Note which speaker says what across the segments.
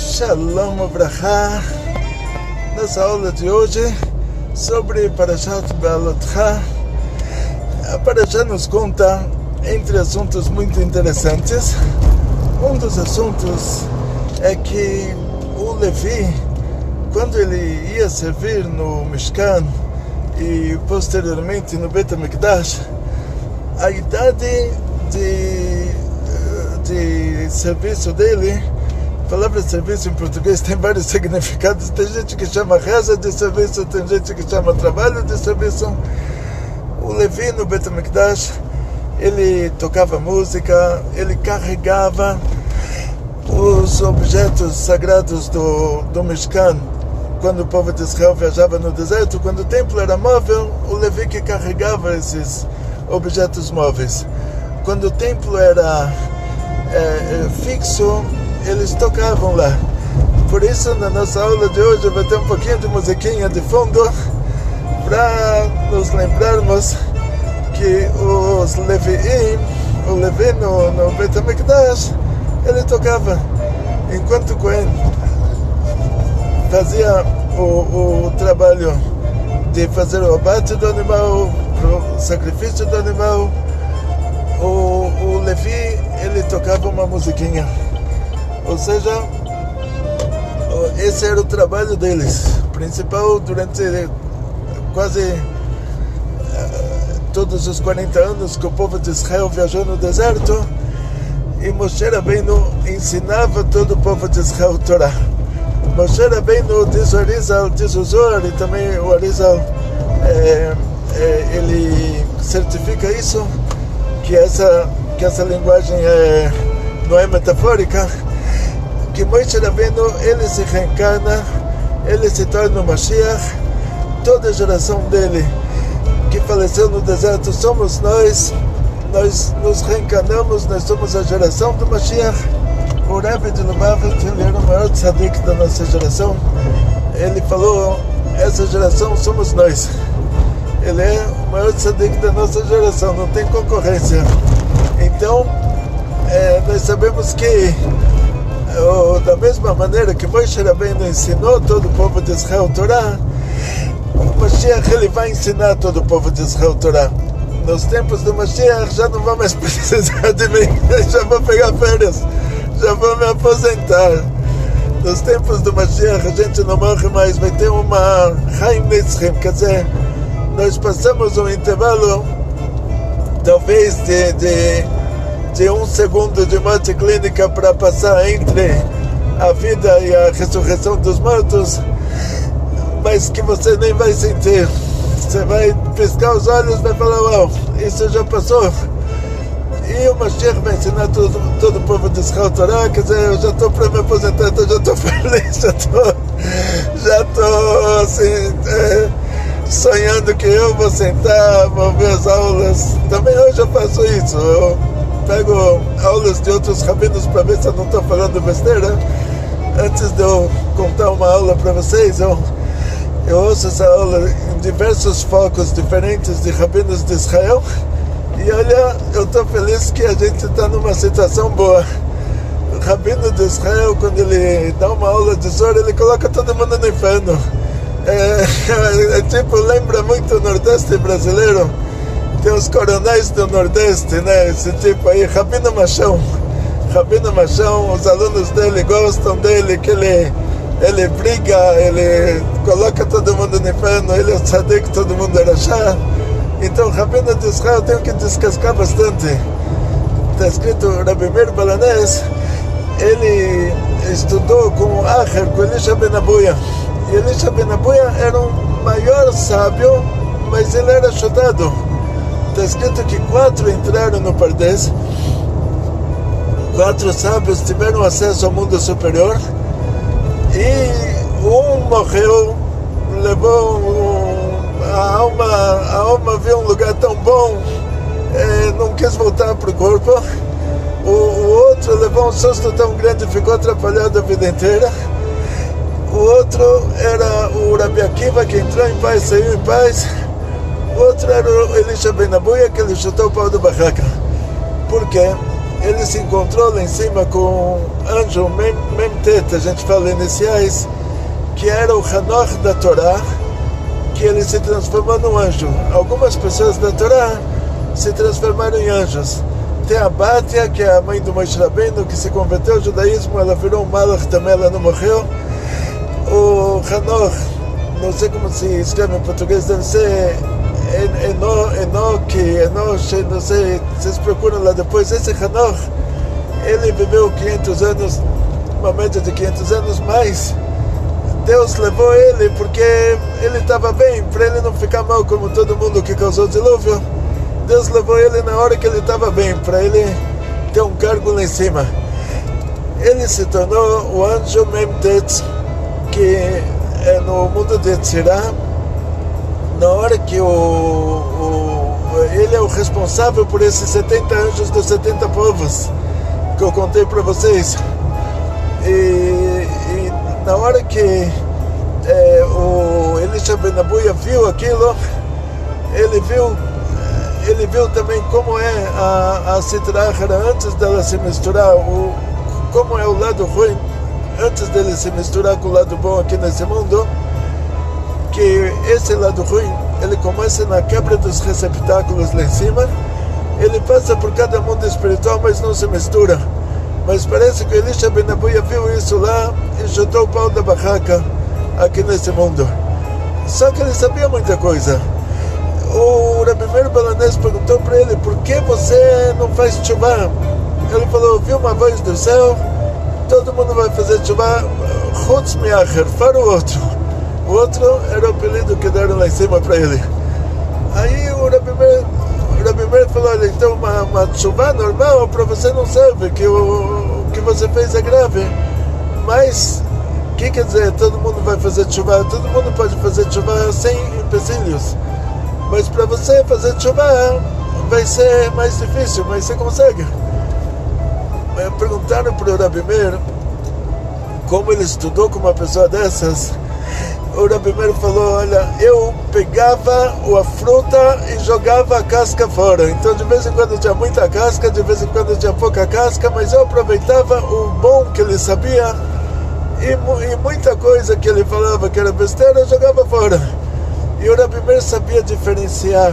Speaker 1: Shalom Avrahá. Nessa aula de hoje sobre Parashat Be'alotcha, a Parashá nos conta entre assuntos muito interessantes. Um dos assuntos é que o Levi, quando ele ia servir no Mishkan e posteriormente no Bet HaMikdash, a idade de serviço dele, a palavra serviço em português tem vários significados. Tem gente que chama reza de serviço, tem gente que chama trabalho de serviço. O Levi no Bet HaMikdash, ele tocava música, ele carregava os objetos sagrados do Mishkan. Quando o povo de Israel viajava no deserto, quando o templo era móvel, o Levi que carregava esses objetos móveis. Quando o templo era fixo, eles tocavam lá. Por isso, na nossa aula de hoje vai ter um pouquinho de musiquinha de fundo para nos lembrarmos que os Leviim, o Levi no Bet HaMikdash, ele tocava. Enquanto o Cohen fazia o trabalho de fazer o abate do animal, o sacrifício do animal, o Levi, ele tocava uma musiquinha. Ou seja, esse era o trabalho deles principal durante quase todos os 40 anos que o povo de Israel viajou no deserto, e Moshe Rabbeinu ensinava todo o povo de Israel a Torá. Moshe Rabbeinu, diz o Arizal, diz o Zohar, e também o Arizal ele certifica isso, que essa linguagem não é metafórica, que Moshe Rabbeinu, ele se reencarna, ele se torna o Mashiach. Toda a geração dele que faleceu no deserto somos nós nos reencarnamos, nós somos a geração do Mashiach. O Rebbe de Lubavitch, ele era o maior tzadik da nossa geração. Ele falou, essa geração somos nós. Ele é o maior tzadik da nossa geração, não tem concorrência. Então, nós sabemos que da mesma maneira que Moshe Rabbeinu ensinou todo o povo de Israel a Torá, o Mashiach, ele vai ensinar todo o povo de Israel a Torá. Nos tempos do Mashiach já não vou mais precisar de mim, já vou pegar férias, já vou me aposentar. Nos tempos do Mashiach a gente não morre mais, vai ter uma Chaim Nitzchim, quer dizer, nós passamos um intervalo talvez de um segundo de morte clínica para passar entre a vida e a ressurreição dos mortos, mas que você nem vai sentir. Você vai piscar os olhos e vai falar, uau, isso já passou. E o Mashiach vai ensinar todo o povo de Israel a Torá. Quer dizer, eu já estou para me aposentar, então já estou feliz, já estou assim, sonhando que eu vou sentar, vou ver as aulas. Também hoje eu faço isso, eu pego aulas de outros rabinos para ver se eu não estou falando besteira. Antes de eu contar uma aula para vocês, eu ouço essa aula em diversos focos diferentes de rabinos de Israel, e olha, eu estou feliz que a gente está numa situação boa. O rabino de Israel, quando ele dá uma aula de Zohar, ele coloca todo mundo no inferno. Tipo, lembra muito o Nordeste brasileiro. Tem os coronéis do Nordeste, né? Esse tipo aí, Rabino Machão, os alunos dele gostam dele, que ele briga, ele coloca todo mundo no inferno, ele é tzadik, todo mundo é rachá. Então o Rabino de Israel tem que descascar bastante. Está escrito, Rabbi Meir Balanés, ele estudou com o Acher, com Elisha Ben Abuya. E Elisha Ben Abuya era um maior sábio, mas ele era chutado. Está escrito que 4 entraram no Pardes, 4 sábios tiveram acesso ao mundo superior, e um morreu, levou a alma viu um lugar tão bom, não quis voltar para o corpo. O outro levou um susto tão grande, ficou atrapalhado a vida inteira. O outro era o Rabi Akiva, que entrou em paz, saiu em paz. O outro era o Elisha Ben Abuya, que ele chutou o pau da barraca. Por quê? ele se encontrou lá em cima com um anjo Memtet, a gente fala iniciais, que era o Hanoch da Torá, que ele se transformou num anjo. Algumas pessoas da Torá se transformaram em anjos. Tem a Batia, que é a mãe do Moshe Rabbeinu, que se converteu ao judaísmo, ela virou um malach também, ela não morreu. O Hanoch, não sei como se escreve em português, deve ser Enoch, não sei, vocês procuram lá depois. Esse Hanoch, ele viveu 500 anos, uma média de 500 anos, mas Deus levou ele porque ele estava bem, para ele não ficar mal como todo mundo que causou o dilúvio. Deus levou ele na hora que ele estava bem, para ele ter um cargo lá em cima. Ele se tornou o anjo Memtet, que é no mundo de Tzirá, na hora que ele é o responsável por esses 70 anjos dos 70 povos que eu contei para vocês. E na hora que o Elisha Ben Abuya viu aquilo, ele viu também como é a Sitra Achara antes dela se misturar, como é o lado ruim antes dele se misturar com o lado bom aqui nesse mundo, que esse lado ruim, ele começa na quebra dos receptáculos lá em cima, ele passa por cada mundo espiritual, mas não se mistura. Mas parece que Elisha Ben Abuya viu isso lá e chutou o pau da barraca aqui nesse mundo. Só que ele sabia muita coisa. O Rabbi Meir Balanés perguntou para ele: por que você não faz tchuvá? Ele falou: ouvi uma voz do céu, todo mundo vai fazer tchuvá, Chutz Miacher, fora o outro. O outro era o apelido que deram lá em cima para ele. Aí o Rabbi Meir falou: olha, então uma tchuvá normal para você não serve, que o que você fez é grave. Mas o que quer dizer? Todo mundo vai fazer tchuvá, todo mundo pode fazer tchuvá sem empecilhos. Mas para você fazer tchuvá vai ser mais difícil, mas você consegue. Perguntaram para o Rabbi Meir como ele estudou com uma pessoa dessas. O Rabbi Meir falou: olha, eu pegava a fruta e jogava a casca fora. Então de vez em quando tinha muita casca, de vez em quando tinha pouca casca, mas eu aproveitava o bom que ele sabia e muita coisa que ele falava que era besteira, eu jogava fora. E o Rabbi Meir sabia diferenciar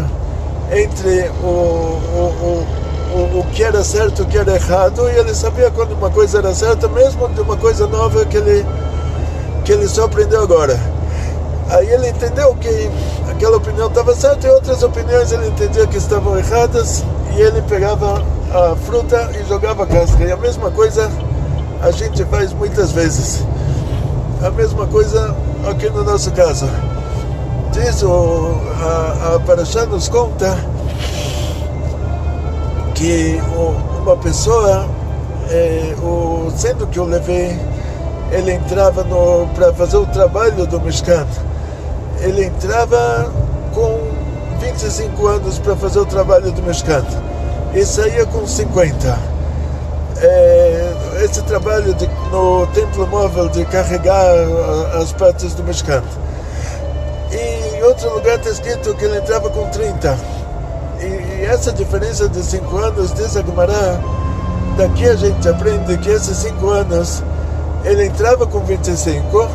Speaker 1: entre o que era certo e o que era errado, e ele sabia quando uma coisa era certa, mesmo de uma coisa nova que ele só aprendeu agora. Aí ele entendeu que aquela opinião estava certa e outras opiniões ele entendia que estavam erradas, e ele pegava a fruta e jogava a casca. E a mesma coisa a gente faz muitas vezes. A mesma coisa aqui no nosso caso. Diz a Parashá nos conta que uma pessoa, sendo que o Levi, ele entrava para fazer o trabalho do Mishkan, ele entrava com 25 anos para fazer o trabalho do Mishkan e saía com 50. Esse trabalho no templo móvel de carregar as partes do Mishkan. E em outro lugar está escrito que ele entrava com 30. E essa diferença de 5 anos, diz a Gemara, daqui a gente aprende que esses 5 anos, ele entrava com 25,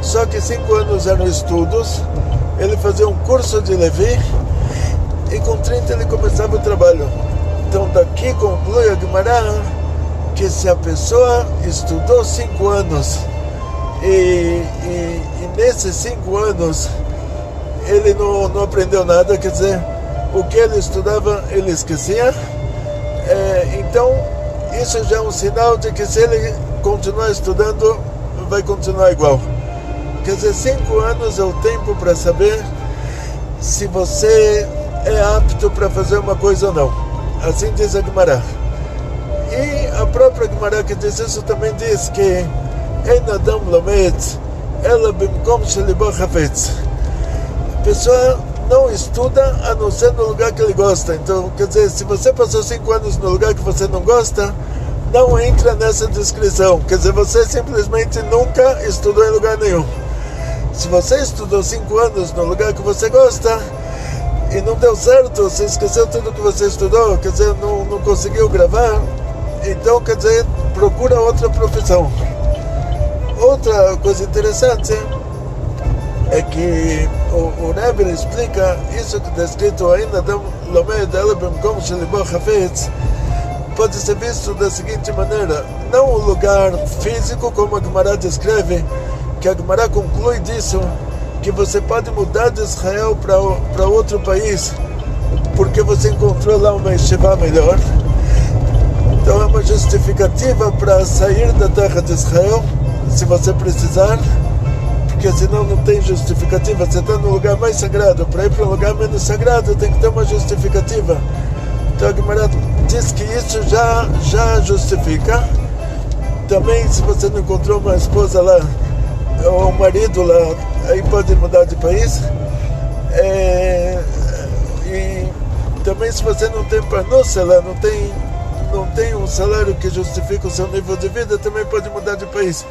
Speaker 1: só que 5 anos eram estudos, ele fazia um curso de Levi, e com 30 ele começava o trabalho. Então daqui conclui a Gemara que se a pessoa estudou 5 anos, e nesses 5 anos ele não aprendeu nada, quer dizer, o que ele estudava ele esquecia, então isso já é um sinal de que se ele continuar estudando vai continuar igual. Quer dizer, 5 anos é o tempo para saber se você é apto para fazer uma coisa ou não. Assim diz a Gemara. E a própria Gemara que diz isso também diz que Ein Adam Lomed Ela Bimkom Shelibo Hafetz. A pessoa não estuda a não ser no lugar que ele gosta. Então, quer dizer, se você passou 5 anos no lugar que você não gosta, não entra nessa descrição. Quer dizer, você simplesmente nunca estudou em lugar nenhum. Se você estudou 5 anos no lugar que você gosta e não deu certo, você esqueceu tudo que você estudou, quer dizer, não conseguiu gravar, Então, quer dizer, procura outra profissão. Outra coisa interessante é que o Rebbe explica isso que está escrito ainda pode ser visto da seguinte maneira: não o lugar físico, como a Gemara descreve, que a Gemara conclui disso, que você pode mudar de Israel para outro país porque você encontrou lá uma yeshiva melhor. Então é uma justificativa para sair da terra de Israel, se você precisar, porque senão não tem justificativa. Você está no lugar mais sagrado, para ir para um lugar menos sagrado tem que ter uma justificativa. Então a Gemara diz que isso já justifica. Também, se você não encontrou uma esposa lá, ou um marido lá, aí pode mudar de país. E também, se você não tem parnúcia lá, não tem um salário que justifica o seu nível de vida, também pode mudar de país.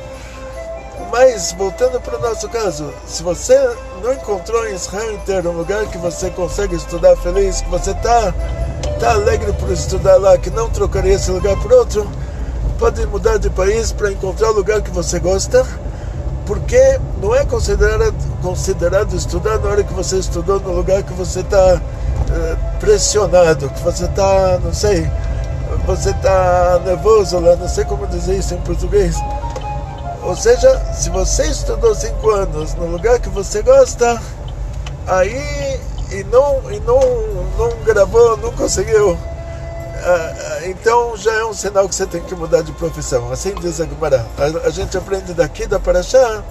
Speaker 1: Mas, voltando para o nosso caso, se você não encontrou em Israel inteiro um lugar que você consegue estudar feliz, que você está alegre por estudar lá, que não trocaria esse lugar por outro, pode mudar de país para encontrar o lugar que você gosta, porque não é considerado estudar na hora que você estudou no lugar que você está pressionado, que você está, não sei, você está nervoso lá, não sei como dizer isso em português. Ou seja, se você estudou 5 anos no lugar que você gosta, aí e não gravou, não conseguiu, então já é um sinal que você tem que mudar de profissão. Assim diz a Gemara. A gente aprende daqui da Parashá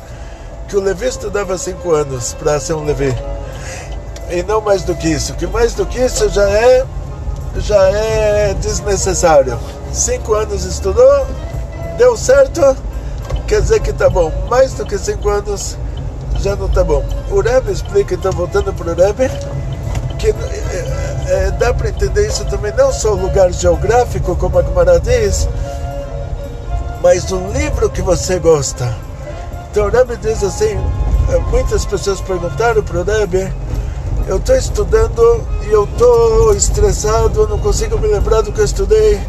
Speaker 1: que o Levi estudava 5 anos para ser um Levi, e não mais do que isso. Que mais do que isso já é desnecessário. 5 anos estudou, deu certo, quer dizer que tá bom. Mais do que 5 anos já não tá bom. O Rebbe explica, então, voltando para o Rebbe, que dá para entender isso também, não só o lugar geográfico, como a Gemara diz, mas o livro que você gosta. Então o Rebbe diz assim, muitas pessoas perguntaram para o Rebbe: eu estou estudando e eu estou estressado, não consigo me lembrar do que eu estudei,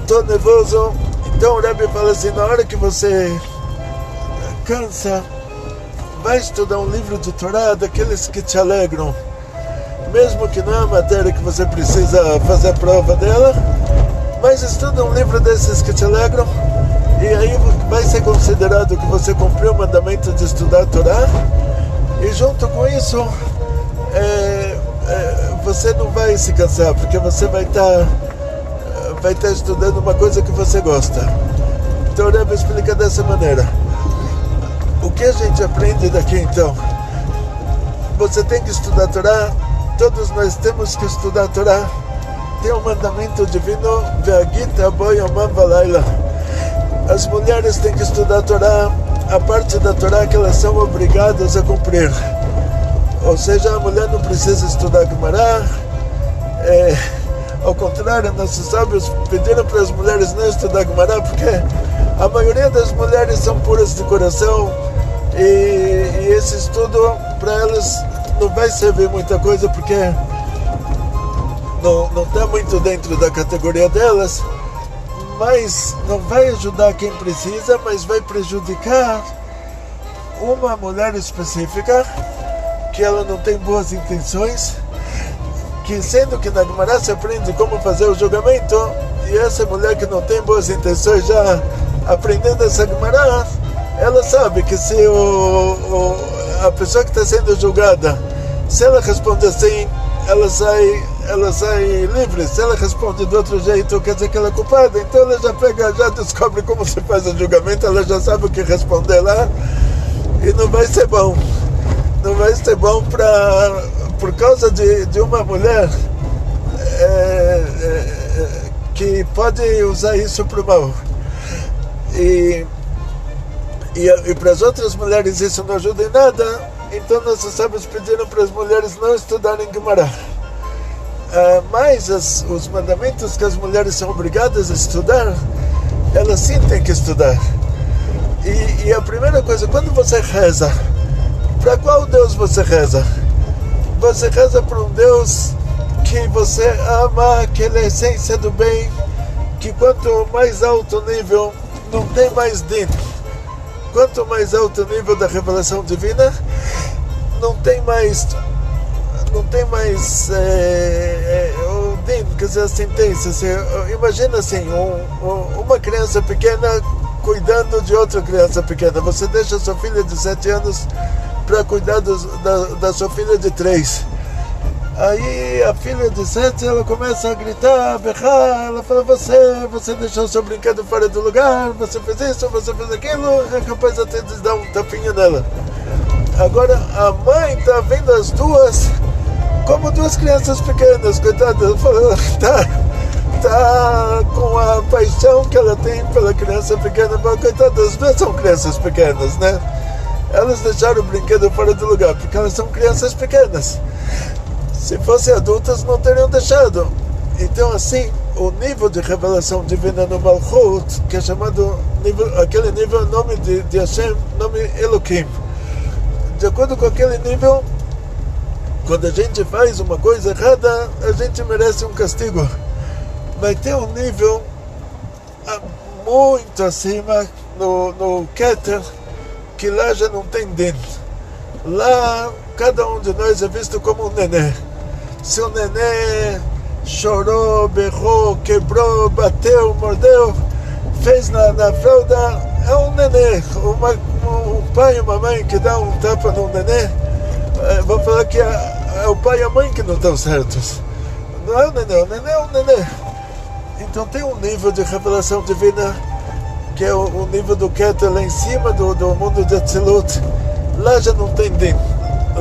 Speaker 1: estou nervoso. Então o Rebbe fala assim: na hora que você cansa, vai estudar um livro de Torá daqueles que te alegram, mesmo que não é a matéria que você precisa fazer a prova dela, mas estuda um livro desses que te alegram, e aí vai ser considerado que você cumpriu o mandamento de estudar a Torá, e junto com isso você não vai se cansar, porque você vai estar estudando uma coisa que você gosta. Então o Rebbe explica dessa maneira. O que a gente aprende daqui, então? Você tem que estudar a Torá, todos nós temos que estudar a Torá. Tem um mandamento divino: Ve'agita bo yomam v'layla. As mulheres têm que estudar a Torá, a parte da Torá que elas são obrigadas a cumprir. Ou seja, a mulher não precisa estudar Gemara. Ao contrário, nossos sábios pediram para as mulheres não estudar Gemara, porque a maioria das mulheres são puras de coração, e esse estudo para elas não vai servir muita coisa, porque não está muito dentro da categoria delas, mas não vai ajudar quem precisa, mas vai prejudicar uma mulher específica, que ela não tem boas intenções, que sendo que na Gemara se aprende como fazer o julgamento, e essa mulher que não tem boas intenções, já aprendendo essa Gemara, ela sabe que se a pessoa que está sendo julgada, se ela responde assim, ela sai livre. Se ela responde de outro jeito, quer dizer que ela é culpada. Então ela já descobre como se faz o julgamento, ela já sabe o que responder lá, e não vai ser bom. Não vai ser bom por causa de uma mulher que pode usar isso para o mal. E para as outras mulheres isso não ajuda em nada. Então nossos sábios pediram para as mulheres não estudarem Gemara. Mas os mandamentos que as mulheres são obrigadas a estudar, elas sim têm que estudar. E a primeira coisa, quando você reza, para qual Deus você reza? Você reza para um Deus que você ama, que ele é a essência do bem, que quanto mais alto o nível, não tem mais din. Quanto mais alto o nível da revelação divina, não tem mais o din, quer dizer, a sentença. Imagina assim, uma criança pequena cuidando de outra criança pequena. Você deixa sua filha de 7 anos para cuidar da sua filha de 3. Aí a filha de 7, ela começa a gritar, a berrar, ela fala, você deixou seu brinquedo fora do lugar, você fez isso, você fez aquilo, é capaz até de dar um tapinha nela. Agora a mãe está vendo as duas como duas crianças pequenas, coitada, tá com a paixão que ela tem pela criança pequena, mas coitada, as duas são crianças pequenas, né? Elas deixaram o brinquedo fora do lugar, porque elas são crianças pequenas. Se fossem adultas, não teriam deixado. Então, assim, o nível de revelação divina no Malchut, que é chamado, aquele nível, nome de Hashem, nome Elohim. De acordo com aquele nível, quando a gente faz uma coisa errada, a gente merece um castigo. Vai ter um nível muito acima no Keter, que lá já não tem din. Lá, cada um de nós é visto como um nenê. Se o nenê chorou, berrou, quebrou, bateu, mordeu, fez na fralda, é um nenê. Um pai e uma mãe que dá um tapa no nenê, vou falar que é o pai e a mãe que não estão certos. Não é o nenê é um nenê. Então tem um nível de revelação divina, que é o nível do Keter lá em cima do mundo de Atzilut. Lá já não tem din.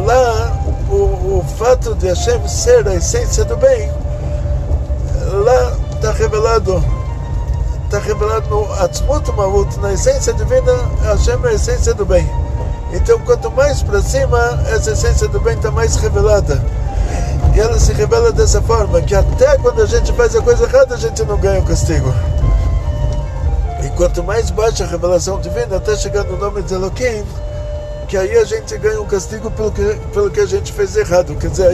Speaker 1: Lá o fato de Hashem ser a essência do bem, lá está revelado no Atzmut Mahut, na essência divina. Hashem é a essência do bem. Então quanto mais para cima, essa essência do bem está mais revelada, e ela se revela dessa forma, que até quando a gente faz a coisa errada, a gente não ganha o castigo. E quanto mais baixa a revelação divina, até chegar no nome de Elohim, que aí a gente ganha um castigo pelo que a gente fez errado. Quer dizer,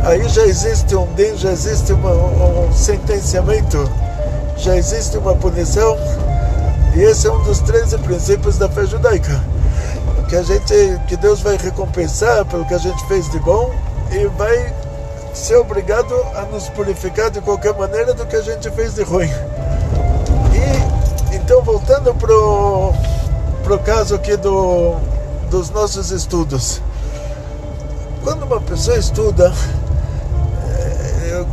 Speaker 1: aí já existe um din, já existe um sentenciamento, já existe uma punição. E esse é um dos 13 princípios da fé judaica, que Deus vai recompensar pelo que a gente fez de bom e vai ser obrigado a nos purificar de qualquer maneira do que a gente fez de ruim. E então, voltando pro caso aqui dos nossos estudos, quando uma pessoa estuda,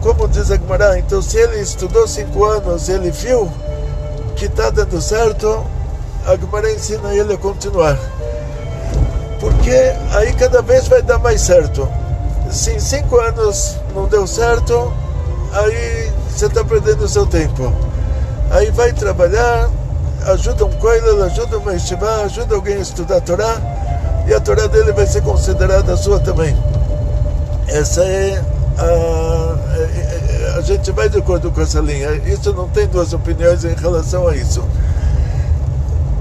Speaker 1: como diz a Gemara, então se ele estudou 5 anos, ele viu que está dando certo, a Gemara ensina ele a continuar, porque aí cada vez vai dar mais certo. Se em 5 anos não deu certo, aí você está perdendo o seu tempo. Aí vai trabalhar, ajuda um koilel, ajuda uma yeshiva, ajuda alguém a estudar a Torá, e a Torá dele vai ser considerada a sua também. Essa a gente vai de acordo com essa linha. Isso não tem duas opiniões em relação a isso.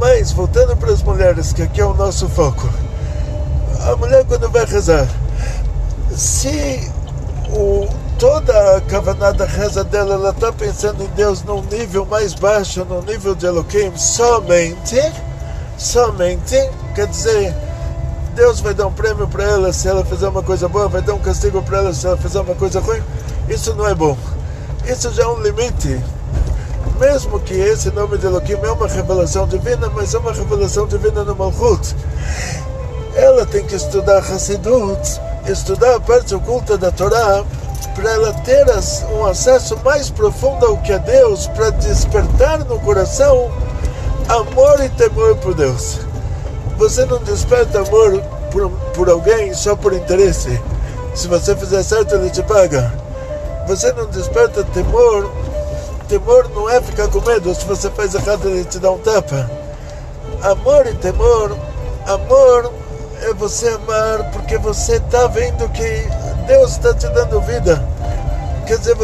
Speaker 1: Mas, voltando para as mulheres, que aqui é o nosso foco. A mulher, quando vai rezar, se toda a kavaná da reza dela, ela está pensando em Deus num nível mais baixo, no nível de Elohim, somente, quer dizer, Deus vai dar um prêmio para ela se ela fizer uma coisa boa, vai dar um castigo para ela se ela fizer uma coisa ruim. Isso não é bom. Isso já é um limite. Mesmo que esse nome de Elohim é uma revelação divina, mas é uma revelação divina no Malchut. Ela tem que estudar Hassidut, estudar a parte oculta da Torá, para ela ter um acesso mais profundo ao que é Deus, para despertar no coração amor e temor por Deus. Você não desperta amor por alguém só por interesse. Se você fizer certo, ele te paga. Você não desperta temor. Temor não é ficar com medo. Se você faz errado, ele te dá um tapa. Amor e temor. Amor é você amar porque você está vendo que Deus está te dando vida. Quer dizer,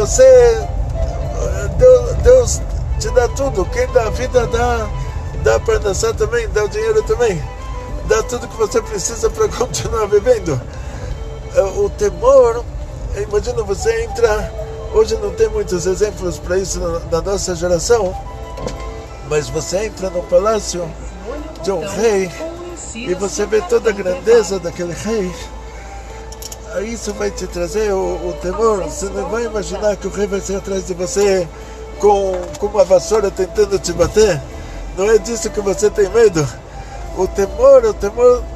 Speaker 1: Deus te dá tudo. Quem dá a vida dá para dançar também, dá o dinheiro também, dá tudo que você precisa para continuar vivendo. O temor, imagina você entra Hoje não tem muitos exemplos para isso na nossa geração, mas você entra no palácio de um rei e você vê toda a grandeza daquele rei. Aí isso vai te trazer o temor. Você não vai imaginar que o rei vai ser atrás de você com uma vassoura tentando te bater. Não é disso que você tem medo. O temor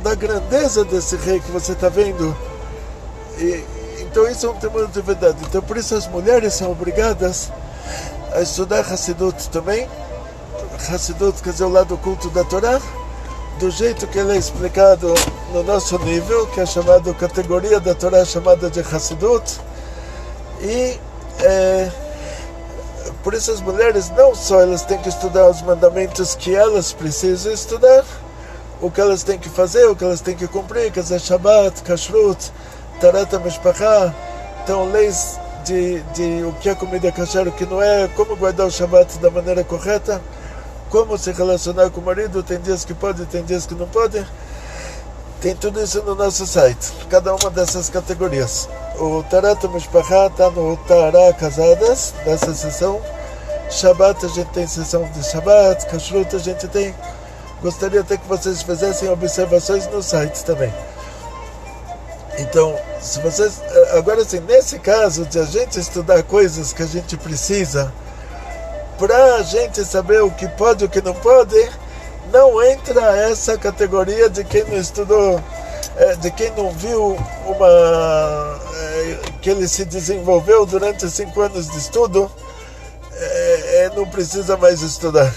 Speaker 1: da grandeza desse rei que você está vendo. Então isso é um temor de verdade. Então por isso as mulheres são obrigadas a estudar Hassidut também. Hassidut quer dizer o lado oculto da Torá, do jeito que ele é explicado no nosso nível, que é chamado categoria da Torá chamada de Hassidut. E por isso as mulheres não só elas têm que estudar os mandamentos que elas precisam estudar, o que elas têm que fazer, o que elas têm que cumprir, quer dizer Shabbat, Kashrut, Tarat HaMishpachá, então leis de o que é comida kasher, o que não é, como guardar o Shabbat da maneira correta, como se relacionar com o marido, tem dias que pode, tem dias que não pode. Tem tudo isso no nosso site, cada uma dessas categorias. O Tarat HaMishpachá está no Tará Casadas, nessa sessão. Shabbat a gente tem sessão de Shabbat, Kashrut a gente tem. Gostaria até que vocês fizessem observações no site também. Então, se vocês... Agora, assim, nesse caso de a gente estudar coisas que a gente precisa, para a gente saber o que pode e o que não pode, não entra essa categoria de quem não estudou, de quem não viu que ele se desenvolveu durante 5 anos de estudo, não precisa mais estudar.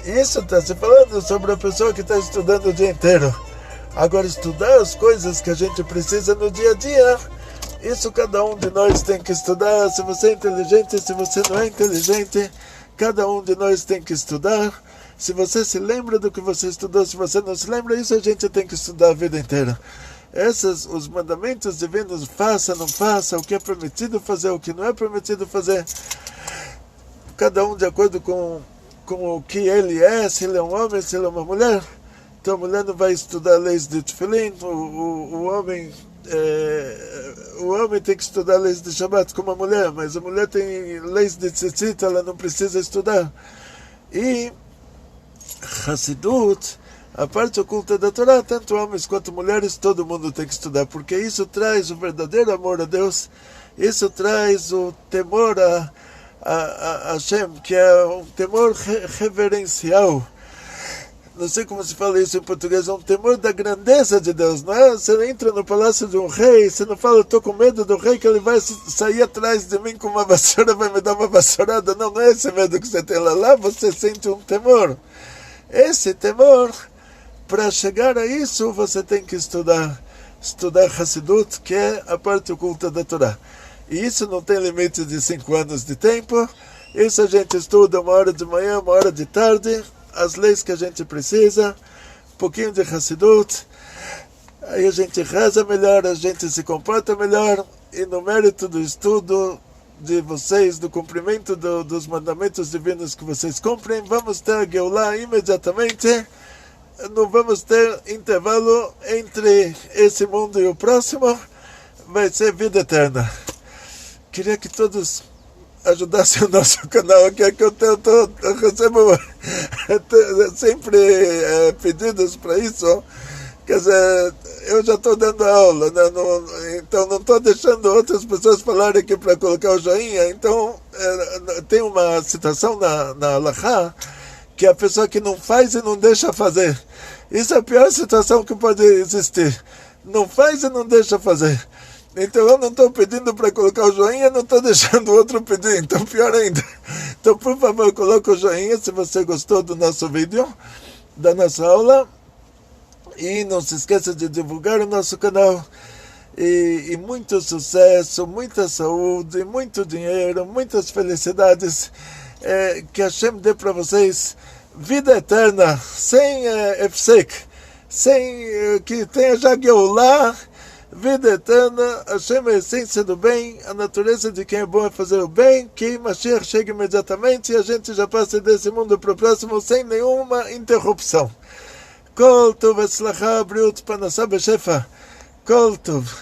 Speaker 1: Isso está se falando sobre a pessoa que está estudando o dia inteiro. Agora, estudar as coisas que a gente precisa no dia a dia, isso cada um de nós tem que estudar. Se você é inteligente, se você não é inteligente, cada um de nós tem que estudar. Se você se lembra do que você estudou, se você não se lembra, isso a gente tem que estudar a vida inteira. Os mandamentos divinos, faça, não faça, o que é permitido fazer, o que não é permitido fazer, cada um de acordo com o que ele é, se ele é um homem, se ele é uma mulher. Então a mulher não vai estudar leis de Tefilin, o homem tem que estudar leis de Shabbat como a mulher, mas a mulher tem leis de Tzitzit, ela não precisa estudar. E Hassidut, a parte oculta da Torá, tanto homens quanto mulheres, todo mundo tem que estudar, porque isso traz o verdadeiro amor a Deus, isso traz o temor a Hashem, que é um temor reverencial. Não sei como se fala isso em português, é um temor da grandeza de Deus, não é? Você entra no palácio de um rei, você não fala, estou com medo do rei, que ele vai sair atrás de mim com uma vassoura, vai me dar uma vassourada. Não, não é esse medo que você tem lá. Lá você sente um temor. Esse temor, para chegar a isso, você tem que estudar Hassidut, que é a parte oculta da Torá. E isso não tem limite de 5 anos de tempo. Isso a gente estuda 1 hora de manhã, 1 hora de tarde, as leis que a gente precisa, um pouquinho de Hassidut, aí a gente reza melhor, a gente se comporta melhor, e no mérito do estudo de vocês, do cumprimento dos mandamentos divinos que vocês cumprem, vamos ter a Geulah imediatamente, não vamos ter intervalo entre esse mundo e o próximo, vai ser vida eterna. Queria que todos ajudassem o nosso canal aqui, que eu recebo sempre pedidos para isso. Quer dizer, eu já estou dando aula, né? Então não estou deixando outras pessoas falarem aqui para colocar o joinha. Então tem uma citação na Halachá, que é a pessoa que não faz e não deixa fazer. Isso é a pior situação que pode existir. Não faz e não deixa fazer. Então eu não estou pedindo para colocar o joinha, não estou deixando o outro pedir, então pior ainda. Então por favor, coloque o joinha se você gostou do nosso vídeo, da nossa aula. E não se esqueça de divulgar o nosso canal. E muito sucesso, muita saúde, muito dinheiro, muitas felicidades. Que Hashem dê para vocês vida eterna, sem efsek, sem que tenha já Geulah. Vida eterna, Hashem é a essência do bem, a natureza de quem é bom é fazer o bem, que Mashiach chegue imediatamente e a gente já passe desse mundo para o próximo sem nenhuma interrupção. Kol tov, Hatzlacha, Briut, Parnassá, Beshefa. Kol tov.